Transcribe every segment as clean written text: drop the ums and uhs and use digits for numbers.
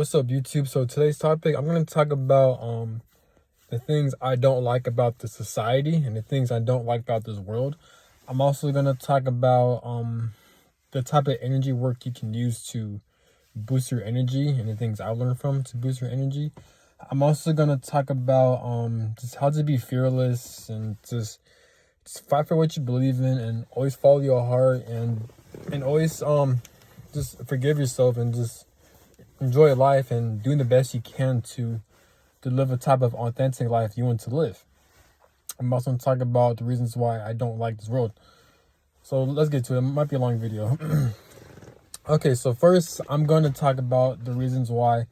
What's up, YouTube? So today's topic, I'm gonna talk about the things I don't like about the society and the things I don't like about this world. I'm also gonna talk about the type of energy work you can use to boost your energy and the things I learned from to boost your energy. I'm also gonna talk about just how to be fearless and just fight for what you believe in and always follow your heart and always just forgive yourself and just enjoy life and doing the best you can to live a type of authentic life you want to live. I'm also going to talk about the reasons why I don't like this world. So let's get to it. It might be a long video. Okay, so first I'm going to talk about the reasons why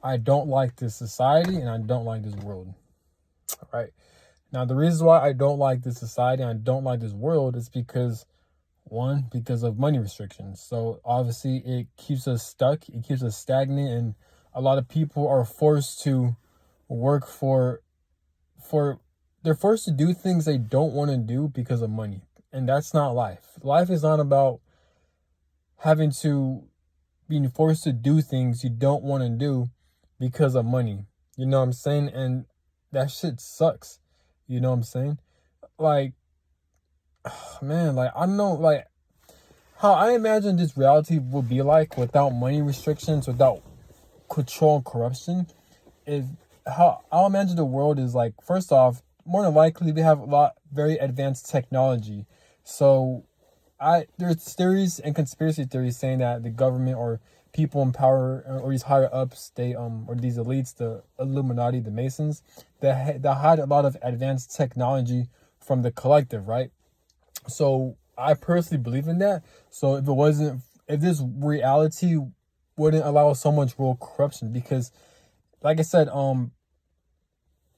I don't like this society and I don't like this world. All right. Now, the reasons why I don't like this society and I don't like this world is because of money restrictions. So obviously it keeps us stuck, it keeps us stagnant, and a lot of people are forced to work they're forced to do things they don't want to do because of money. And that's not life. Life is not about being forced to do things you don't want to do because of money. You know what I'm saying? And that shit sucks. You know what I'm saying? Like, man, like, I don't know, like, how I imagine this reality would be like without money restrictions, without control and corruption, is how I'll imagine the world is like. First off, more than likely we have a lot very advanced technology. So there's theories and conspiracy theories saying that the government or people in power or these higher ups, they or these elites, the Illuminati, the Masons, that hide a lot of advanced technology from the collective, right? So I personally believe in that. So if this reality wouldn't allow so much world corruption, because like I said,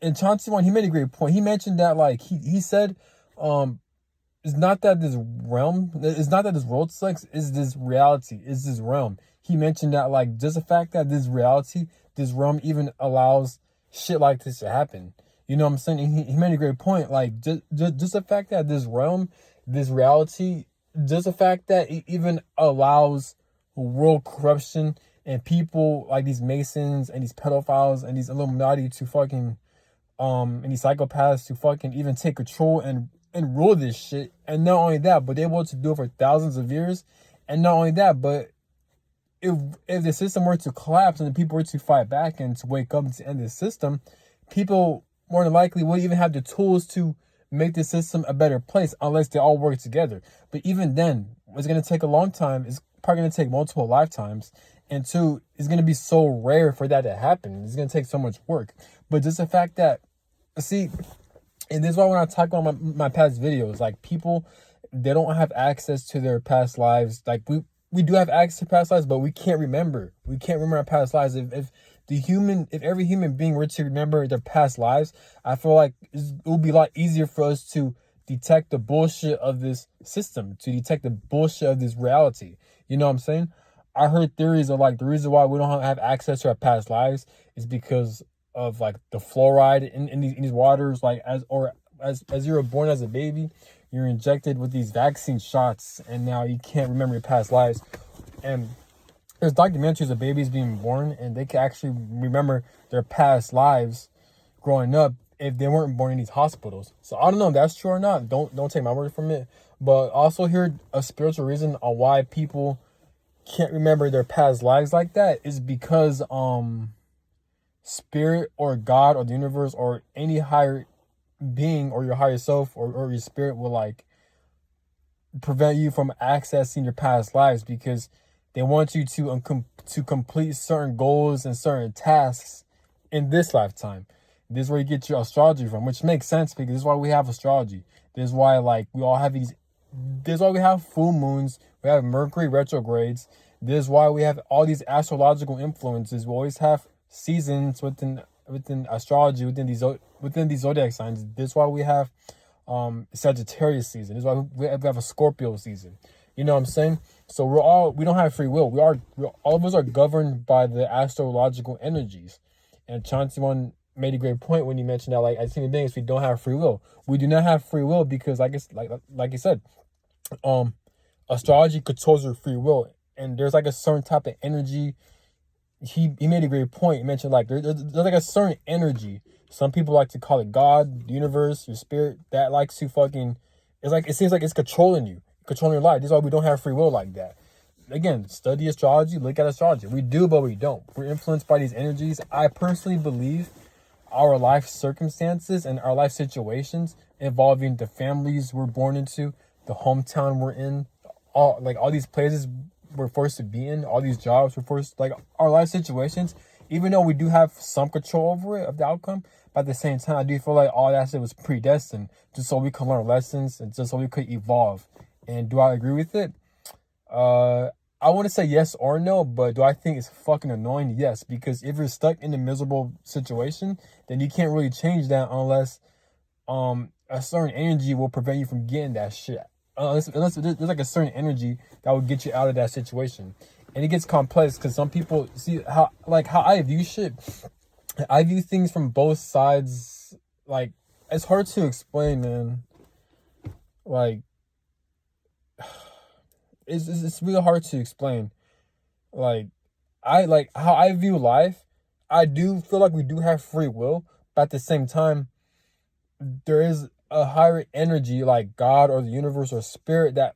in Chauncey one, he made a great point. He mentioned that like he said, it's not that it's not that this world sucks, it's this reality, it's this realm. He mentioned that like just the fact that this reality, this realm even allows shit like this to happen. You know what I'm saying? And he made a great point. Like just the fact that this realm, this reality, just the fact that it even allows world corruption and people like these Masons and these pedophiles and these Illuminati to fucking and these psychopaths to fucking even take control and rule this shit. And not only that, but they're able to do it for thousands of years. And not only that, but if the system were to collapse and the people were to fight back and to wake up and to end the system, people more than likely would even have the tools to make the system a better place unless they all work together. But even then, it's going to take a long time. It's probably going to take multiple lifetimes. And two, it's going to be so rare for that to happen. It's going to take so much work. But just the fact that, see, and this is why when I talk about my past videos, like people, they don't have access to their past lives. Like we do have access to past lives, but we can't remember. We can't remember our past lives. If every human being were to remember their past lives, I feel like it would be a lot easier for us to detect the bullshit of this system, to detect the bullshit of this reality. You know what I'm saying? I heard theories of like the reason why we don't have access to our past lives is because of like the fluoride in these waters. Like as you were born as a baby, you're injected with these vaccine shots, and now you can't remember your past lives. And there's documentaries of babies being born, and they can actually remember their past lives growing up if they weren't born in these hospitals. So I don't know if that's true or not. Don't take my word from it. But also heard a spiritual reason on why people can't remember their past lives like that is because spirit or God or the universe or any higher being or your higher self or your spirit will like prevent you from accessing your past lives, because they want you to complete certain goals and certain tasks in this lifetime. This is where you get your astrology from, which makes sense because this is why we have astrology. This is why like we all have this is why we have full moons, we have Mercury retrogrades. This is why we have all these astrological influences. We always have seasons within astrology, within these zodiac signs. This is why we have Sagittarius season. This is why we have a Scorpio season. You know what I'm saying? So we don't have free will. All of us are governed by the astrological energies. And Chauncey one made a great point when he mentioned that, like, as human beings, we don't have free will. We do not have free will because, like I said, astrology controls your free will, and there's like a certain type of energy he made a great point. He mentioned like there's like a certain energy. Some people like to call it God, the universe, your spirit, that likes to fucking, it's like, it seems like it's controlling you, controlling your life. This is why we don't have free will like that. Again, study astrology, look at astrology. We do, but we don't. We're influenced by these energies. I personally believe our life circumstances and our life situations involving the families we're born into, the hometown we're in, all these places we're forced to be in, all these jobs we're forced, like our life situations, even though we do have some control over it, of the outcome, but at the same time, I do feel like all that shit was predestined just so we could learn lessons and just so we could evolve. And do I agree with it? I want to say yes or no, but do I think it's fucking annoying? Yes, because if you're stuck in a miserable situation, then you can't really change that unless a certain energy will prevent you from getting that shit. Unless there's like a certain energy that will get you out of that situation. And it gets complex because some people see how I view shit. I view things from both sides. Like, it's hard to explain, man. Like, it's really hard to explain. Like, like how I view life. I do feel like we do have free will, but at the same time, there is a higher energy like God or the universe or spirit that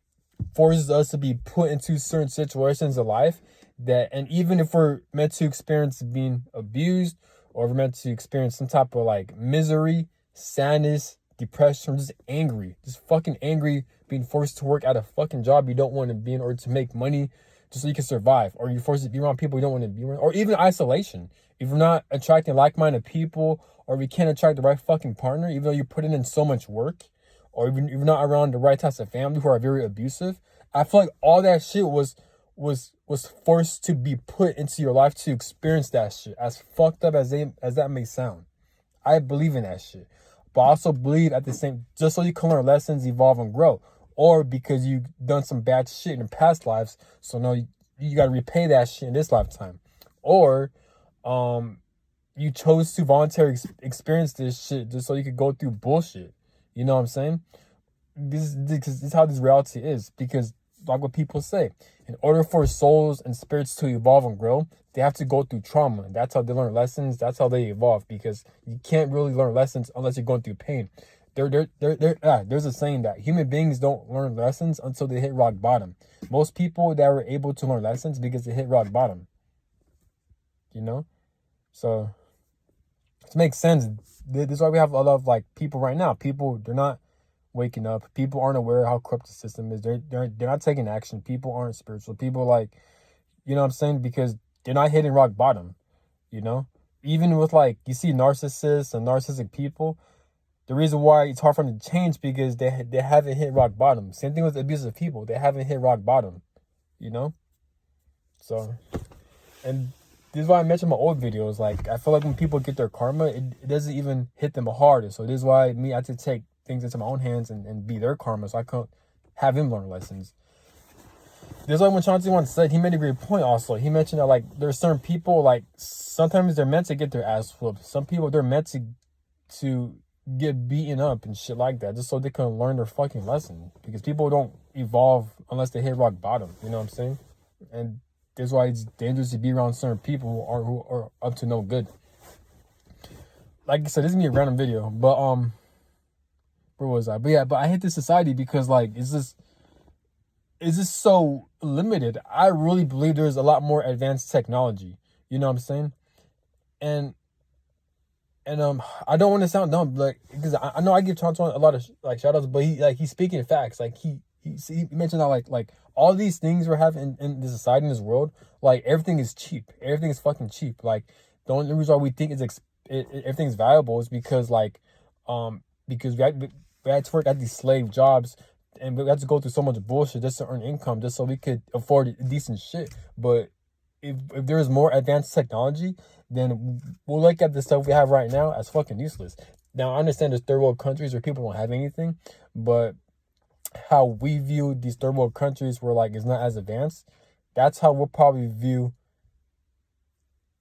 forces us to be put into certain situations of life, that, and even if we're meant to experience being abused or we're meant to experience some type of like misery, sadness, depression, or just angry, just fucking angry, being forced to work at a fucking job you don't want to be in order to make money just so you can survive, or you're forced to be around people you don't want to be around, or even isolation. If you're not attracting like-minded people, or if you can't attract the right fucking partner, even though you're putting in so much work, or even if you're not around the right types of family who are very abusive, I feel like all that shit was forced to be put into your life to experience that shit. As fucked up as that may sound, I believe in that shit. But I also believe at the same, just so you can learn lessons, evolve, and grow. Or because you've done some bad shit in past lives, so now you got to repay that shit in this lifetime. Or you chose to voluntarily experience this shit just so you could go through bullshit. You know what I'm saying? This is how this reality is. Because like what people say, in order for souls and spirits to evolve and grow, they have to go through trauma. That's how they learn lessons. That's how they evolve. Because you can't really learn lessons unless you're going through pain. There's a saying that human beings don't learn lessons until they hit rock bottom. Most people that were able to learn lessons because they hit rock bottom. You know? So, it makes sense. This is why we have a lot of like people right now. People, they're not waking up. People aren't aware of how corrupt the system is. They're not taking action. People aren't spiritual. People, like, you know what I'm saying? Because they're not hitting rock bottom, you know? Even with, like, you see narcissists and narcissistic people, the reason why it's hard for them to change because they haven't hit rock bottom. Same thing with abusive people. They haven't hit rock bottom, you know? So, and this is why I mentioned my old videos. Like, I feel like when people get their karma, it doesn't even hit them harder. So this is why I had to take things into my own hands and be their karma, so I can't have him learn lessons. There's like when Chauncey once said, he made a great point also. He mentioned that like there's certain people, like sometimes they're meant to get their ass whooped. Some people, they're meant to get beaten up and shit like that just so they can learn their fucking lesson. Because people don't evolve unless they hit rock bottom. You know what I'm saying? And that's why it's dangerous to be around certain people who are up to no good. Like I said, this is gonna be a random video, but where was I? But yeah, but I hate this society because like it's just so limited. I really believe there's a lot more advanced technology. You know what I'm saying? And I don't want to sound dumb, like, because I know I give Chauncey a lot of like shout outs, but he's speaking facts. Like he mentioned that like all these things we're having in the society, in this world, like everything is cheap. Everything is fucking cheap. Like the only reason why we think everything's valuable is because like because we had to work at these slave jobs and we had to go through so much bullshit just to earn income, just so we could afford decent shit. But if there is more advanced technology, then we'll look at the stuff we have right now as fucking useless. Now, I understand there's third world countries where people don't have anything, but how we view these third world countries where like it's not as advanced, that's how we'll probably view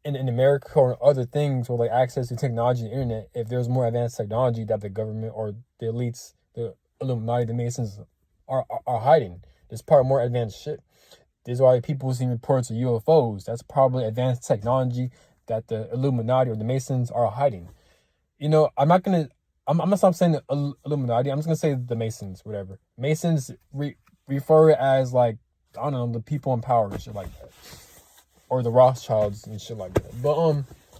in America or other things where like access to technology and internet. If there's more advanced technology that the government or the elites, the Illuminati, the Masons are hiding, there's probably more advanced shit. This is why people see reports of UFOs. That's probably advanced technology that the Illuminati or the Masons are hiding. You know, I'm gonna stop saying the Illuminati. I'm just gonna say the Masons, whatever. Masons refer it as like, I don't know, the people in power and shit like that, or the Rothschilds and shit like that. But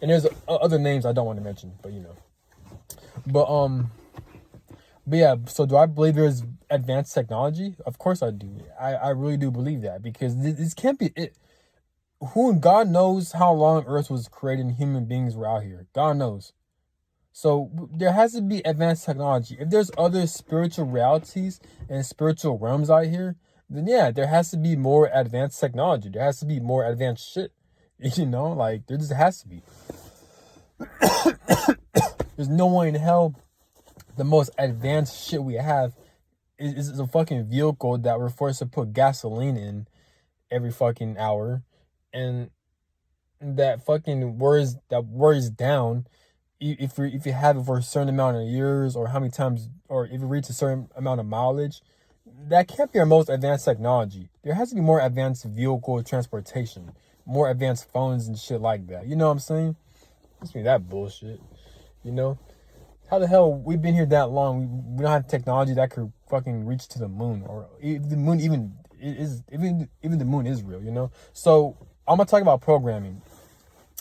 and there's other names I don't want to mention, but you know. But yeah, so do I believe there's advanced technology? Of course I do. I really do believe that, because this can't be it. Who and God knows how long Earth was created and human beings were out here. God knows. So there has to be advanced technology. If there's other spiritual realities and spiritual realms out here, then yeah, there has to be more advanced technology. There has to be more advanced shit. You know, like there just has to be. There's no way in hell the most advanced shit we have is a fucking vehicle that we're forced to put gasoline in every fucking hour, and that fucking wears down if you have it for a certain amount of years, or how many times, or if you reach a certain amount of mileage. That can't be our most advanced technology. There has to be more advanced vehicle transportation, more advanced phones and shit like that. You know what I'm saying? It's me that bullshit. You know? How the hell we've been here that long? We don't have technology that could fucking reach to the moon, or if the moon even the moon is real, you know? So I'm gonna talk about programming.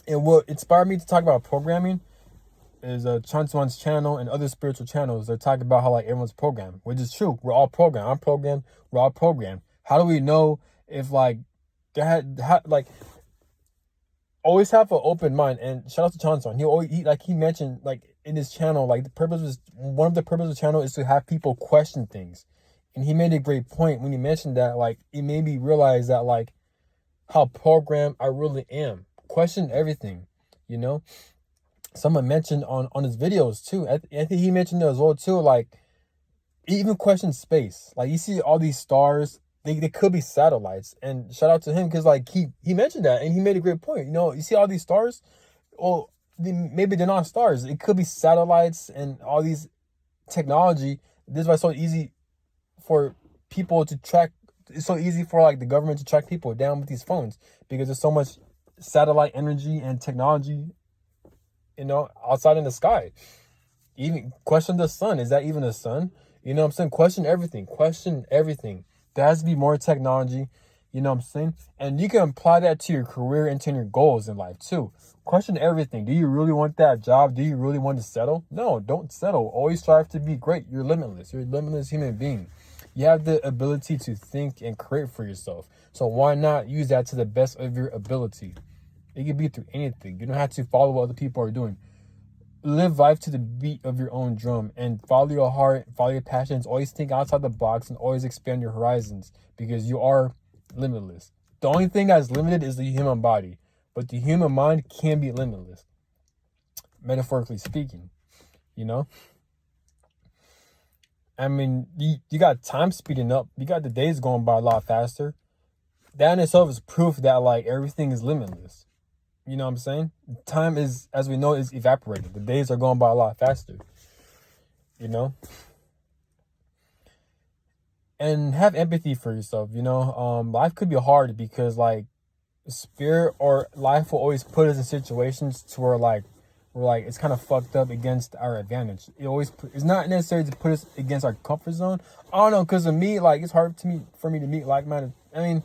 And what inspired me to talk about programming is Chansuan's channel and other spiritual channels. They're talking about how like everyone's programmed, which is true. We're all programmed. I'm programmed. We're all programmed. How do we know if like like always have an open mind? And shout out to Chansuan. He mentioned like in his channel, like one of the purposes of the channel is to have people question things. And he made a great point when he mentioned that, like, it made me realize that like how programmed I really am. Question everything, you know? Someone mentioned on his videos too. I think he mentioned it as well too. Like, even question space. Like, you see all these stars, they could be satellites. And shout out to him, because like he mentioned that and he made a great point. You know, you see all these stars, well, maybe they're not stars. It could be satellites and all these technology. This is why it's so easy for people to track. It's so easy for like the government to track people down with these phones, because there's so much satellite energy and technology, you know, outside in the sky. Even question the sun. Is that even a sun? You know what I'm saying? Question everything. Question everything. There has to be more technology. You know what I'm saying? And you can apply that to your career and to your goals in life too. Question everything. Do you really want that job? Do you really want to settle? No, don't settle. Always strive to be great. You're limitless. You're a limitless human being. You have the ability to think and create for yourself. So why not use that to the best of your ability? It can be through anything. You don't have to follow what other people are doing. Live life to the beat of your own drum, and follow your heart, follow your passions. Always think outside the box and always expand your horizons, because you are limitless. The only thing that's limited is the human body, but the human mind can be limitless, metaphorically speaking, you know? I mean, you got time speeding up. You got the days going by a lot faster. That in itself is proof that like everything is limitless. You know what I'm saying? Time is, as we know, is evaporating. The days are going by a lot faster. You know? And have empathy for yourself, you know? Life could be hard because like spirit or life will always put us in situations to where like we're like it's kind of fucked up against our advantage. It's not necessary to put us against our comfort zone. I don't know, because of me, like it's hard for me to meet like-minded. I mean,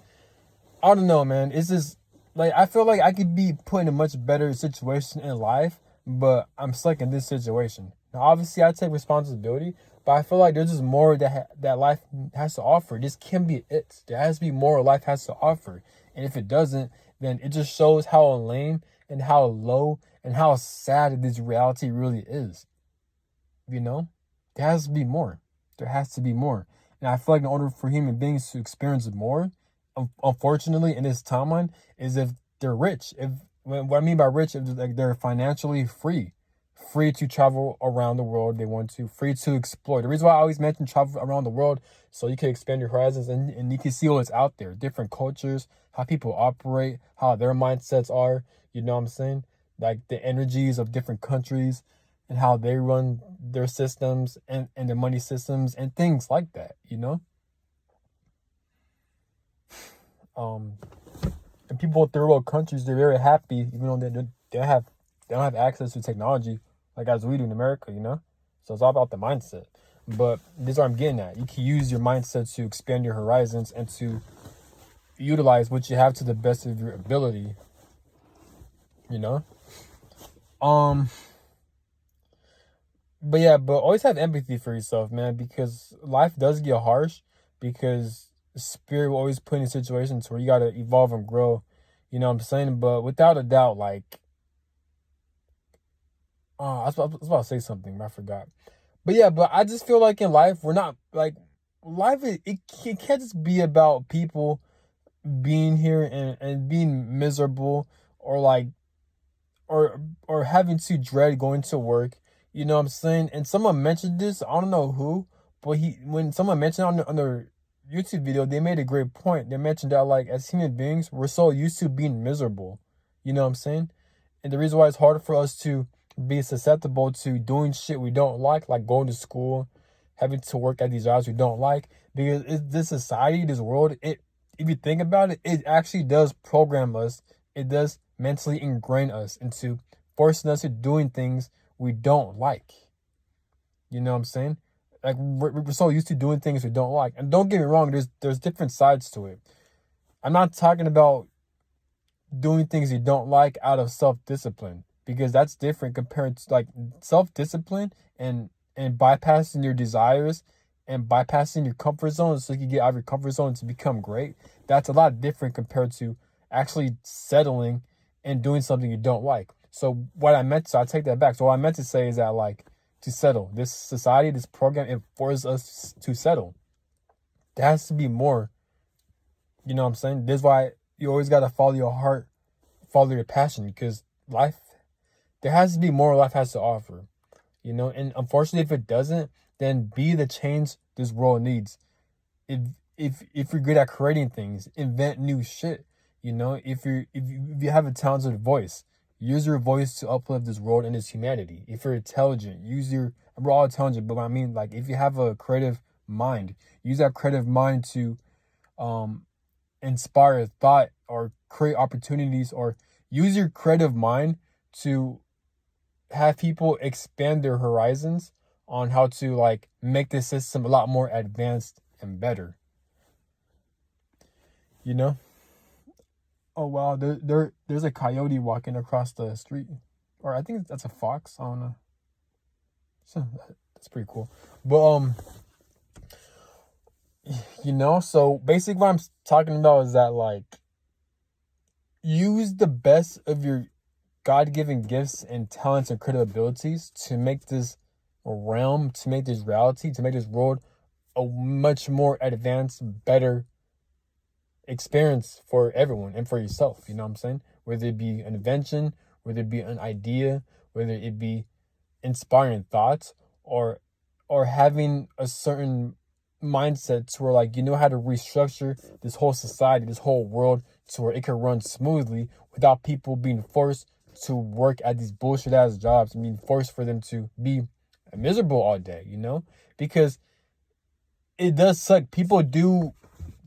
I don't know, man. It's just like I feel like I could be put in a much better situation in life, but I'm stuck in this situation. Now, obviously, I take responsibility, but I feel like there's just more that life has to offer. This can be it. There has to be more life has to offer, and if it doesn't, then it just shows how lame and how low and how sad this reality really is. You know, there has to be more. There has to be more, and I feel like in order for human beings to experience more, unfortunately, in this timeline, is if they're rich. If what I mean by rich is like they're financially free to travel around the world they want to, free to explore. The reason why I always mention travel around the world, so you can expand your horizons and you can see what's out there, different cultures, how people operate, how their mindsets are. You know what I'm saying? Like the energies of different countries and how they run their systems and their money systems and things like that. You know. And people in third world countries, they're very happy, even though they don't have access to technology like as we do in America, you know. So it's all about the mindset. But this is what I'm getting at. You can use your mindset to expand your horizons and to utilize what you have to the best of your ability. You know. But yeah, but always have empathy for yourself, man, because life does get harsh. Because spirit will always put in situations where you gotta evolve and grow. You know what I'm saying? But without a doubt, like, I was about to say something, but I forgot. But yeah, but I just feel like in life, we're not like life. It can't just be about people being here and being miserable or like or having to dread going to work. You know what I'm saying? And someone mentioned this. I don't know who, but when someone mentioned on their YouTube video, they made a great point. They mentioned that like as human beings, we're so used to being miserable. You know what I'm saying? And the reason why it's hard for us to be susceptible to doing shit we don't like going to school, having to work at these jobs we don't like, because this society, this world, if you think about it, it actually does program us. It does mentally ingrain us into forcing us to doing things we don't like. You know what I'm saying? Like we're so used to doing things we don't like. And don't get me wrong, there's different sides to it. I'm not talking about doing things you don't like out of self-discipline, because that's different compared to like self-discipline and bypassing your desires and bypassing your comfort zone so you can get out of your comfort zone to become great. That's a lot different compared to actually settling and doing something you don't like. So I take that back. So what I meant to say is that like to settle, this society, this program, it forces us to settle. There has to be more. You know what I'm saying? This is why you always got to follow your heart, follow your passion, because life, there has to be more life has to offer, you know? And unfortunately, if it doesn't, then be the change this world needs. If you're good at creating things, invent new shit, you know? If you have a talented voice, use your voice to uplift this world and this humanity. If you're intelligent, we're all intelligent, but I mean, like, if you have a creative mind, use that creative mind to, inspire thought or create opportunities, or use your creative mind to have people expand their horizons on how to like make the system a lot more advanced and better, you know. Oh wow, there's a coyote walking across the street, or I think that's a fox, I don't know. So that's pretty cool. But you know, so basically what I'm talking about is that like use the best of your God-given gifts and talents and creative abilities to make this realm, to make this reality, to make this world a much more advanced, better experience for everyone and for yourself. You know what I'm saying? Whether it be an invention, whether it be an idea, whether it be inspiring thoughts, or having a certain mindset to where like you know how to restructure this whole society, this whole world, to where it can run smoothly without people being forced to work at these bullshit ass jobs and being forced for them to be miserable all day, you know? Because it does suck. People do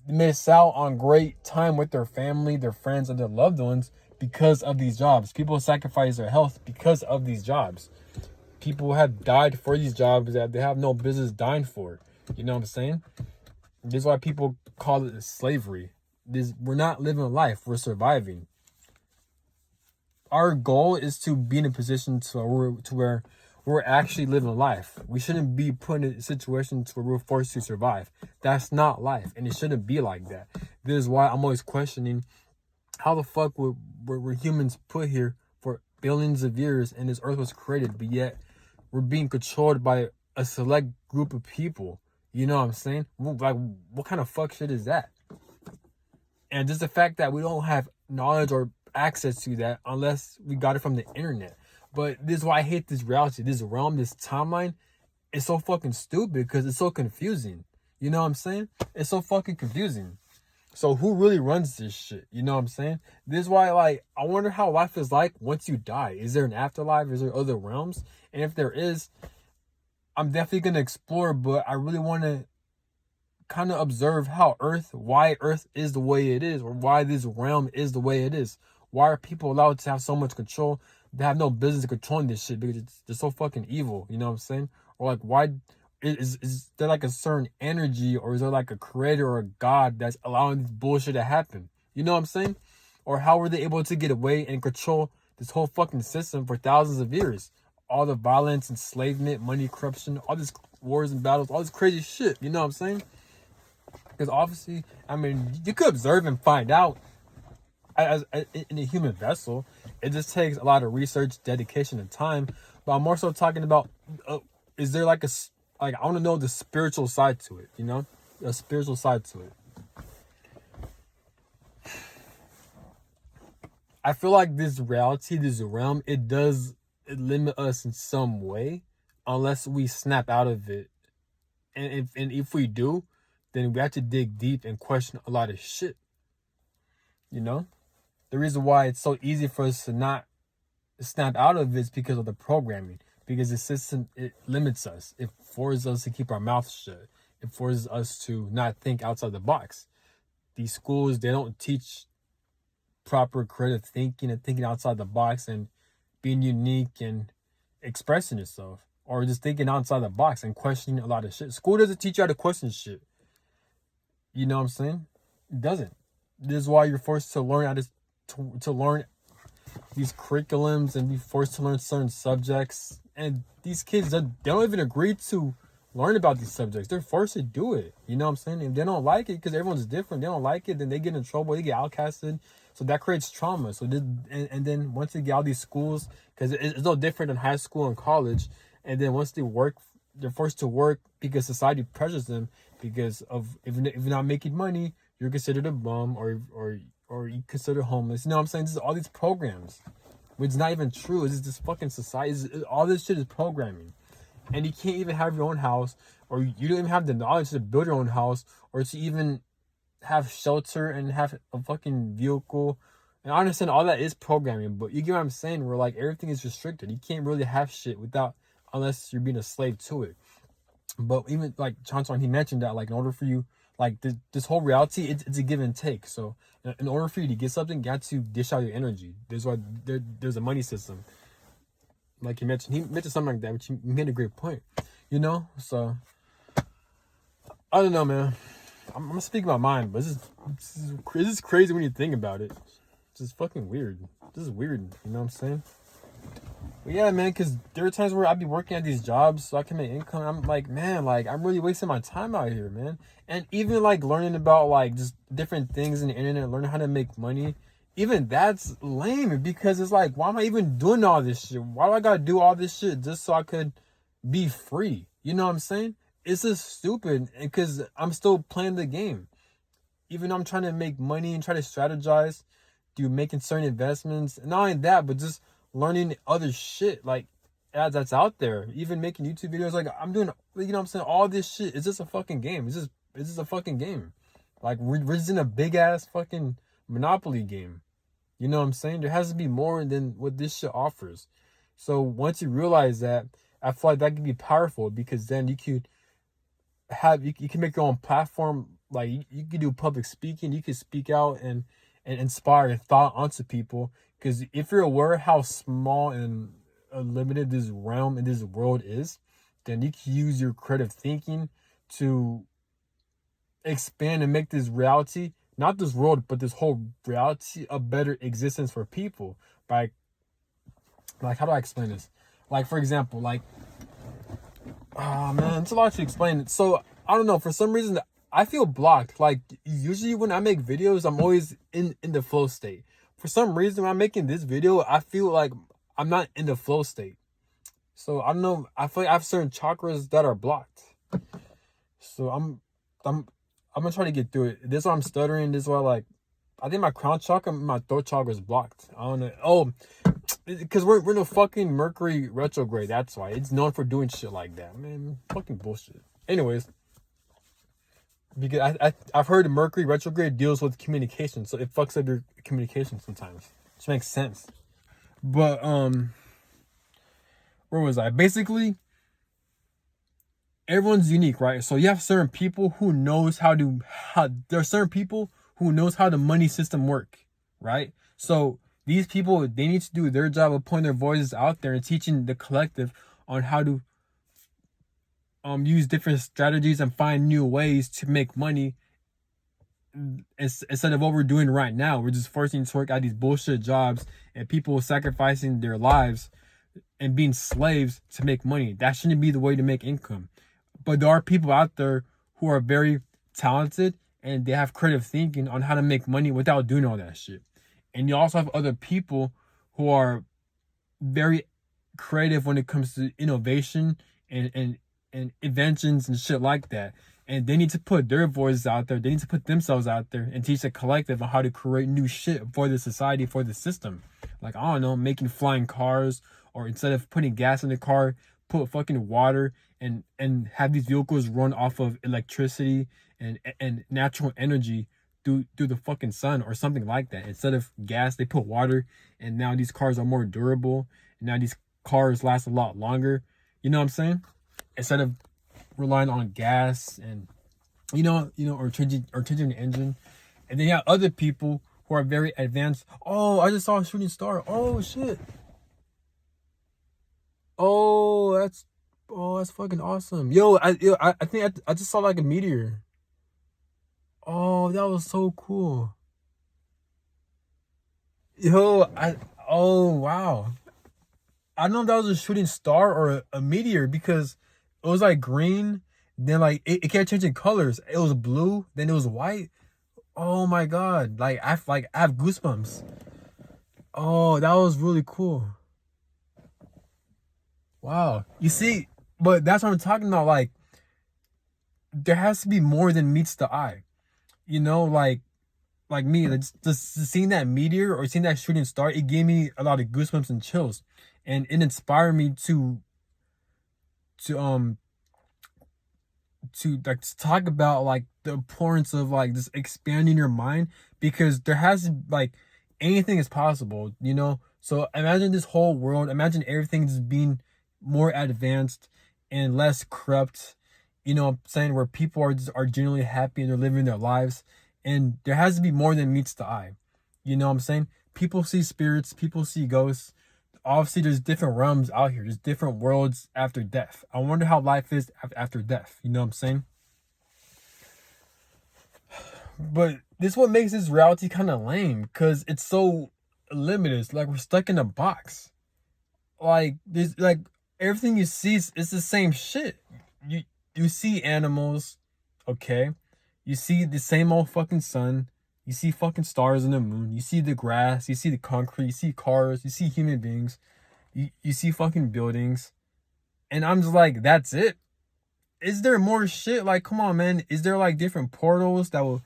miss out on great time with their family, their friends, and their loved ones because of these jobs. People sacrifice their health because of these jobs. People have died for these jobs that they have no business dying for. You know what I'm saying? This is why people call it slavery. We're not living life, we're surviving. Our goal is to be in a position to where we're actually living life. We shouldn't be put in situations where we're forced to survive. That's not life, and it shouldn't be like that. This is why I'm always questioning how the fuck were humans put here for billions of years and this earth was created, but yet we're being controlled by a select group of people. You know what I'm saying? Like, what kind of fuck shit is that? And just the fact that we don't have knowledge or access to that unless we got it from the internet. But this is why I hate this reality, this realm, this timeline. It's so fucking stupid because it's so confusing. You know what I'm saying? It's so fucking confusing. So who really runs this shit? You know what I'm saying? This is why, like, I wonder how life is like once you die. Is there an afterlife? Is there other realms? And if there is, I'm definitely going to explore, but I really want to kind of observe why Earth is the way it is, or why this realm is the way it is. Why are people allowed to have so much control? They have no business controlling this shit because they're so fucking evil. You know what I'm saying? Or like, why is there like a certain energy, or is there like a creator or a god that's allowing this bullshit to happen? You know what I'm saying? Or how were they able to get away and control this whole fucking system for thousands of years? All the violence, enslavement, money corruption, all these wars and battles, all this crazy shit. You know what I'm saying? Because obviously, I mean, you could observe and find out as in a human vessel. It just takes a lot of research, dedication, and time. But I'm more so talking about, is there like I want to know the spiritual side to it, you know? A spiritual side to it. I feel like this reality, this realm, it limit us in some way unless we snap out of it. And if we do, then we have to dig deep and question a lot of shit. You know? The reason why it's so easy for us to not snap out of it is because of the programming. Because the system, it limits us. It forces us to keep our mouths shut. It forces us to not think outside the box. These schools, they don't teach proper creative thinking and thinking outside the box and being unique and expressing yourself, or just thinking outside the box and questioning a lot of shit. School doesn't teach you how to question shit. You know what I'm saying? It doesn't. This is why you're forced to learn how to learn these curriculums and be forced to learn certain subjects. And these kids, they don't even agree to learn about these subjects. They're forced to do it. You know what I'm saying? If they don't like it, because everyone's different, they don't like it, then they get in trouble, they get outcasted. So that creates trauma. So and then once they get out of these schools, because it's no different than high school and college. And then once they work, they're forced to work because society pressures them. Because of if you're not making money, you're considered a bum, or you considered homeless. You know what I'm saying? This is all these programs, which is not even true. It's just this fucking society. All this shit is programming. And you can't even have your own house, or you don't even have the knowledge to build your own house, or to even have shelter and have a fucking vehicle. And I understand all that is programming, but you get what I'm saying, where like everything is restricted. You can't really have shit unless you're being a slave to it. But even like Chanson, he mentioned that like in order for you, like this whole reality, it's a give and take. So in order for you to get something, you got to dish out your energy. There's why there's a money system. Like he mentioned something like that, which he made a great point. You know, so I don't know, man. I'm gonna speak my mind, but this is crazy when you think about it. It's just fucking weird. This is weird. You know what I'm saying? But yeah, man, because there are times where I'd be working at these jobs so I can make income. I'm like, man, like I'm really wasting my time out here, man. And even like learning about like just different things in the internet, learning how to make money, even that's lame, because it's like, why am I even doing all this shit? Why do I gotta do all this shit just so I could be free? You know what I'm saying? It's just stupid, because I'm still playing the game. Even though I'm trying to make money and try to strategize, making certain investments. And not only that, but just learning other shit like that's out there. Even making YouTube videos, like I'm doing, you know what I'm saying? All this shit is just a fucking game. It's just a fucking game. Like we're just in a big ass fucking Monopoly game. You know what I'm saying? There has to be more than what this shit offers. So once you realize that, I feel like that can be powerful, because then you could you can make your own platform. Like you can do public speaking, you can speak out and inspire thought onto people. Because if you're aware how small and limited this realm and this world is, then you can use your creative thinking to expand and make this reality, not this world, but this whole reality, a better existence for people. By like, how do I explain this? Like, for example, like, oh man, it's a lot to explain. So I don't know, for some reason I feel blocked. Like usually when I make videos, I'm always in the flow state. For some reason when I'm making this video, I feel like I'm not in the flow state. So I don't know, I feel like I have certain chakras that are blocked. So I'm gonna try to get through it. This is why I'm stuttering. This is why, like, I think my crown chakra, my throat chakra is blocked. I don't know. Oh, because we're in a fucking Mercury retrograde. That's why. It's known for doing shit like that, man. Fucking bullshit. Anyways, because I've heard Mercury retrograde deals with communication, so it fucks up your communication sometimes, which makes sense. But where was I? Basically, everyone's unique, right? So you have certain people who knows how there are certain people who knows how the money system work, right? So these people, they need to do their job of putting their voices out there and teaching the collective on how to use different strategies and find new ways to make money instead of what we're doing right now. We're just forcing to work at these bullshit jobs and people sacrificing their lives and being slaves to make money. That shouldn't be the way to make income. But there are people out there who are very talented and they have creative thinking on how to make money without doing all that shit. And you also have other people who are very creative when it comes to innovation and inventions and shit like that. And they need to put their voices out there. They need to put themselves out there and teach the collective on how to create new shit for the society, for the system. Like, I don't know, making flying cars, or instead of putting gas in the car, put fucking water and have these vehicles run off of electricity and natural energy through the fucking sun or something like that. Instead of gas, they put water, and now these cars are more durable. And now these cars last a lot longer. You know what I'm saying? Instead of relying on gas and or changing the engine. And then you have other people who are very advanced. Oh, I just saw a shooting star. Oh shit. Oh, that's fucking awesome. I think I just saw like a meteor. Oh, that was so cool. Oh wow. I don't know if that was a shooting star or a meteor, because it was like green, then like it kept changing colors. It was blue, then it was white. Oh my god. I have goosebumps. Oh, that was really cool. Wow. You see, but that's what I'm talking about. Like, there has to be more than meets the eye. You know, like me, like, just seeing that meteor or seeing that shooting star, it gave me a lot of goosebumps and chills. And it inspired me to um to talk about like the importance of like just expanding your mind, because there has to, like, anything is possible, you know. So imagine this whole world, imagine everything just being more advanced and less corrupt, you know what I'm saying, where people are genuinely happy and they're living their lives. And there has to be more than meets the eye, you know what I'm saying. People see spirits, people see ghosts. Obviously there's different realms out here, there's different worlds after death. I wonder how life is after death, you know what I'm saying. But this is what makes this reality kind of lame, because it's so limited. It's like we're stuck in a box. Like there's like everything you see is the same shit. you you see animals, okay, you see the same old fucking sun, you see fucking stars and the moon, you see the grass, you see the concrete, you see cars, you see human beings, you see fucking buildings. And I'm just like, that's it? Is there more shit? Like, come on, man. Is there like different portals that will,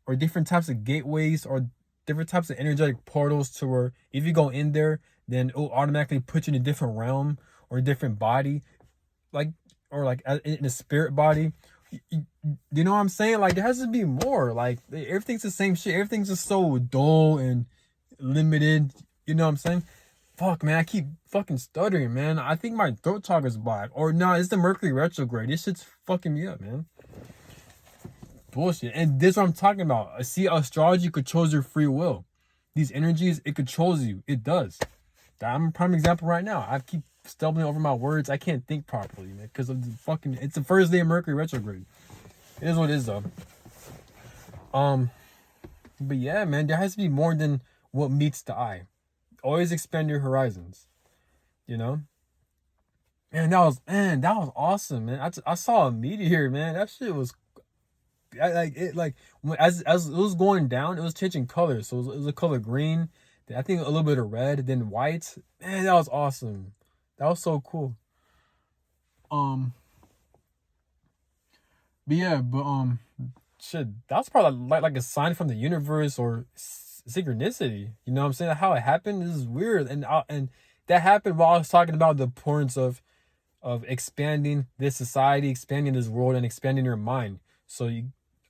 or different types of gateways, or different types of energetic portals to where if you go in there, then it will automatically put you in a different realm or a different body, like, or like in a spirit body? You know what I'm saying? Like, there has to be more. Like, everything's the same shit. Everything's just so dull and limited. You know what I'm saying? Fuck, man, I keep fucking stuttering, man. I think my throat chakra's black. Or no, it's the Mercury retrograde. This shit's fucking me up, man. Bullshit. And this is what I'm talking about. I see astrology controls your free will. These energies, it controls you. It does. I'm a prime example right now. I keep stumbling over my words. I can't think properly, man, because of the fucking. It's the first day of Mercury retrograde. It is what it is, though. But yeah, man, there has to be more than what meets the eye. Always expand your horizons. You know. Man, that was awesome, man. I saw a meteor, man. That shit was. As it was going down, it was changing colors. So it was a color green, I think a little bit of red, then white. Man, that was awesome. That was so cool. Um, but yeah, shit, that's probably like a sign from the universe or synchronicity. You know what I'm saying? How it happened is weird, and that happened while I was talking about the importance of expanding this society, expanding this world, and expanding your mind. So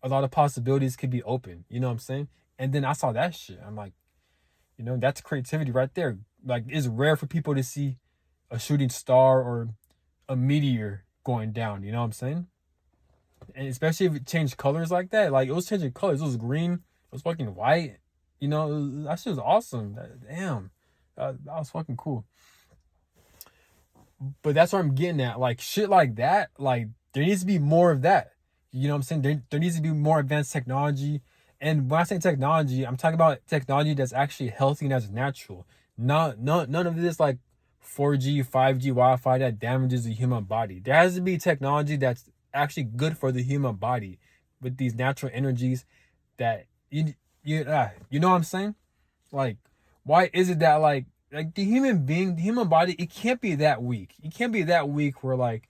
a lot of possibilities could be open. You know what I'm saying? And then I saw that shit. I'm like, that's creativity right there. Like, it's rare for people to see a shooting star or a meteor going down. You know what I'm saying? And especially if it changed colors like that. Like, it was changing colors. It was green. It was fucking white. You know, that shit was awesome. Damn. That was fucking cool. But that's what I'm getting at. Like, shit like that, like, there needs to be more of that. You know what I'm saying? There needs to be more advanced technology. And when I say technology, I'm talking about technology that's actually healthy and that's natural. None of this, like, 4G, 5G, Wi-Fi that damages the human body. There has to be technology that's actually good for the human body with these natural energies that you know what I'm saying? Like, why is it that like the human being, the human body, it can't be that weak. It can't be that weak where like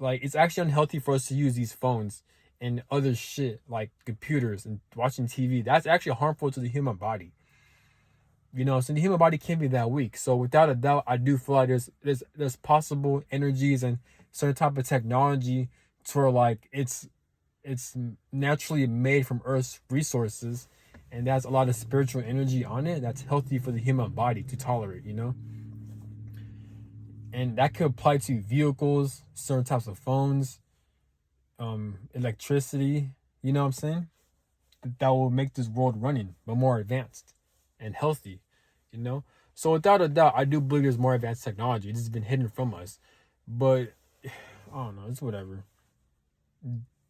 it's actually unhealthy for us to use these phones and other shit like computers and watching TV. That's actually harmful to the human body. You know, so the human body can't be that weak. So without a doubt, I do feel like there's possible energies and certain type of technology to where like it's naturally made from Earth's resources, and that's a lot of spiritual energy on it that's healthy for the human body to tolerate, you know? And that could apply to vehicles, certain types of phones, electricity, you know what I'm saying? That will make this world running, but more advanced and healthy, you know? So without a doubt, I do believe there's more advanced technology. This has been hidden from us. But I don't know, it's whatever.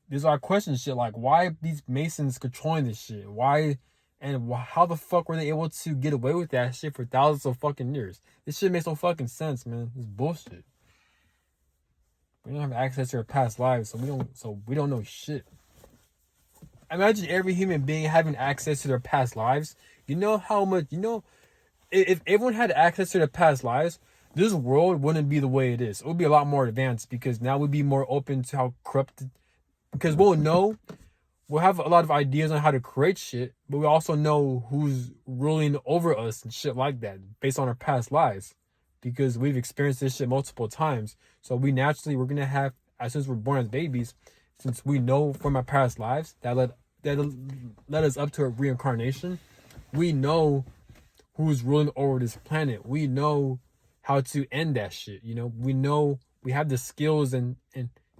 There's a lot of questions shit like why these Masons controlling this shit? Why and how the fuck were they able to get away with that shit for thousands of fucking years? This shit makes no fucking sense, man. It's bullshit. We don't have access to our past lives, so we don't know shit. Imagine every human being having access to their past lives. You know how much, if everyone had access to their past lives, this world wouldn't be the way it is. It would be a lot more advanced because now we'd be more open to how corrupted. Because we'll have a lot of ideas on how to create shit, but we also know who's ruling over us and shit like that based on our past lives. Because we've experienced this shit multiple times. So we're going to have, as soon as we're born as babies, since we know from our past lives that led us up to a reincarnation, we know who's ruling over this planet. We know how to end that shit. You know, we know we have the skills and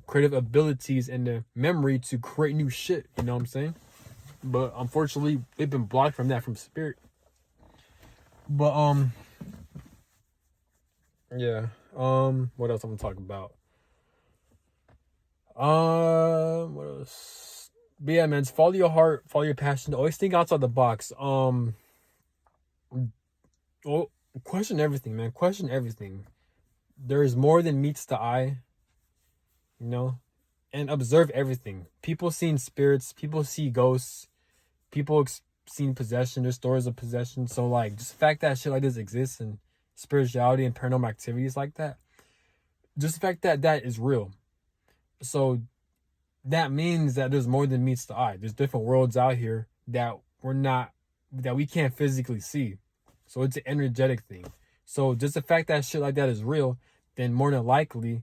creative abilities and the memory to create new shit. You know what I'm saying? But unfortunately, they've been blocked from that from spirit. But yeah. What else I'm gonna talk about? What else? But yeah, man, follow your heart, follow your passion. Always think outside the box. Question everything, man. Question everything. There is more than meets the eye, you know, and observe everything. People seeing spirits, people see ghosts, people seen possession. There's stories of possession. So like, just the fact that shit like this exists and spirituality and paranormal activities like that, just the fact that that is real. So that means that there's more than meets the eye. There's different worlds out here that we can't physically see. So it's an energetic thing. So just the fact that shit like that is real, then more than likely,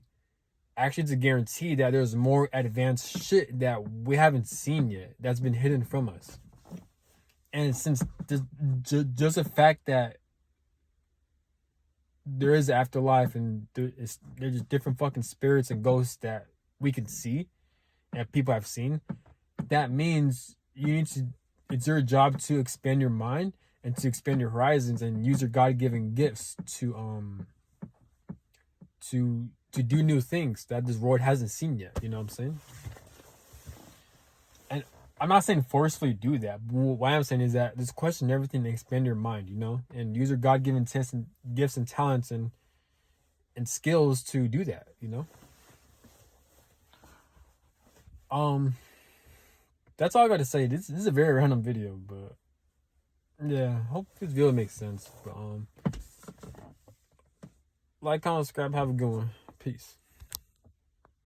actually it's a guarantee that there's more advanced shit that we haven't seen yet that's been hidden from us. And since just the fact that there is afterlife and there's just different fucking spirits and ghosts that we can see and people have seen, that means it's your job to expand your mind and to expand your horizons and use your God-given gifts to do new things that this world hasn't seen yet. You know what I'm saying? And I'm not saying forcefully do that. But what I'm saying is that just question everything and expand your mind, you know, and use your God-given gifts and talents and skills to do that, you know. That's all I got to say. This is a very random video, but yeah, hope this video makes sense. But like, comment, subscribe, have a good one. Peace.